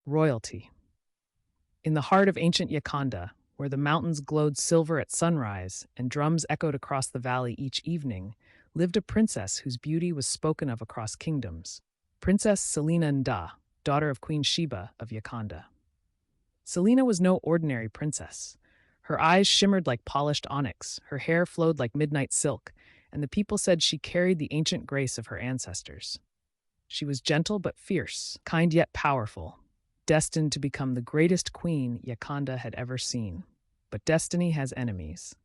Royalty. In the heart of ancient Yakanda, where the mountains glowed silver at sunrise and drums echoed across the valley each evening, lived a princess whose beauty was spoken of across kingdoms. Princess Celina Ndah, daughter of Queen Sheba of Yakanda. Celina was no ordinary princess. Her eyes shimmered like polished onyx, her hair flowed like midnight silk, and the people said she carried the ancient grace of her ancestors. She was gentle but fierce, kind yet powerful, destined to become the greatest queen Yakanda had ever seen. But destiny has enemies.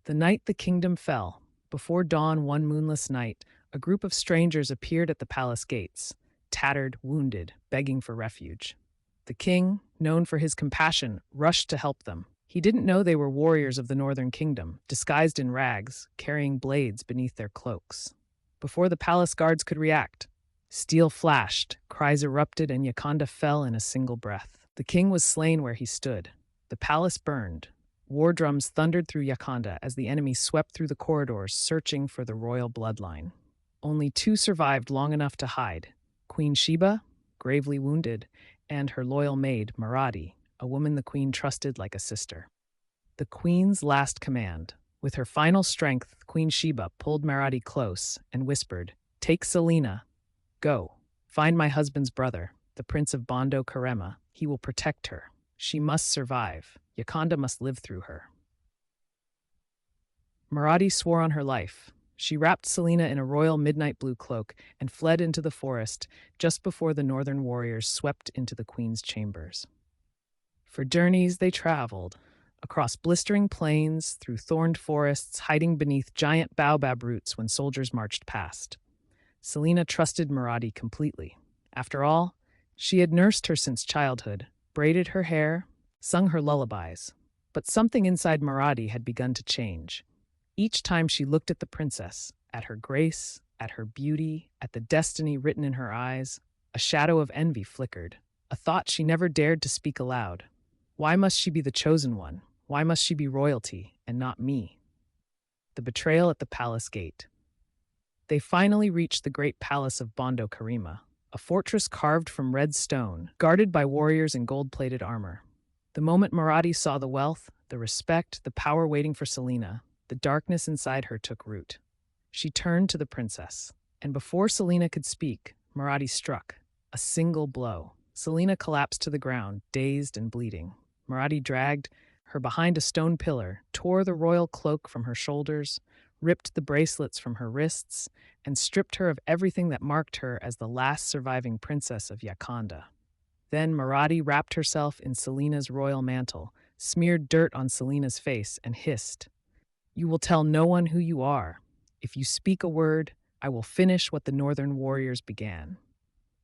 The night the kingdom fell, before dawn one moonless night, a group of strangers appeared at the palace gates, tattered, wounded, begging for refuge. The king, known for his compassion, rushed to help them. He didn't know they were warriors of the northern kingdom, disguised in rags, carrying blades beneath their cloaks. Before the palace guards could react, steel flashed, cries erupted, and Yakanda fell in a single breath. The king was slain where he stood. The palace burned. War drums thundered through Yakanda as the enemy swept through the corridors, searching for the royal bloodline. Only two survived long enough to hide: Queen Sheba, gravely wounded, and her loyal maid, Maradi, a woman the queen trusted like a sister. The queen's last command. With her final strength, Queen Sheba pulled Maradi close and whispered, "Take Celina. Go. Find my husband's brother, the Prince of Bondo Karema. He will protect her. She must survive. Yakanda must live through her." Maradi swore on her life. She wrapped Celina in a royal midnight blue cloak and fled into the forest just before the northern warriors swept into the queen's chambers. For journeys they traveled, across blistering plains, through thorned forests, hiding beneath giant baobab roots when soldiers marched past. Celina trusted Maradi completely. After all, she had nursed her since childhood, braided her hair, sung her lullabies. But something inside Maradi had begun to change. Each time she looked at the princess, at her grace, at her beauty, at the destiny written in her eyes, a shadow of envy flickered, a thought she never dared to speak aloud. Why must she be the chosen one? Why must she be royalty and not me? The betrayal at the palace gate. They finally reached the great palace of Bondo Karema, a fortress carved from red stone, guarded by warriors in gold-plated armor. The moment Maradi saw the wealth, the respect, the power waiting for Celina, the darkness inside her took root. She turned to the princess, and before Celina could speak, Maradi struck. A single blow. Celina collapsed to the ground, dazed and bleeding. Maradi dragged her behind a stone pillar, tore the royal cloak from her shoulders, ripped the bracelets from her wrists, and stripped her of everything that marked her as the last surviving princess of Yakanda. Then Maradi wrapped herself in Celina's royal mantle, smeared dirt on Celina's face, and hissed, "You will tell no one who you are. If you speak a word, I will finish what the northern warriors began."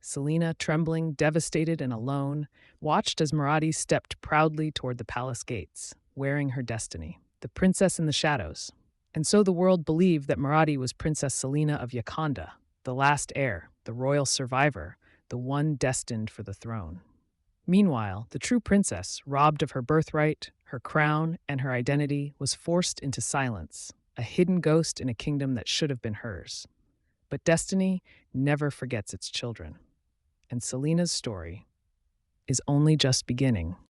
Celina, trembling, devastated, and alone, watched as Maradi stepped proudly toward the palace gates, wearing her destiny, the princess in the shadows. And so the world believed that Maradi was Princess Celina of Yakanda, the last heir, the royal survivor, the one destined for the throne. Meanwhile, the true princess, robbed of her birthright, her crown, and her identity, was forced into silence, a hidden ghost in a kingdom that should have been hers. But destiny never forgets its children. And Celina's story is only just beginning.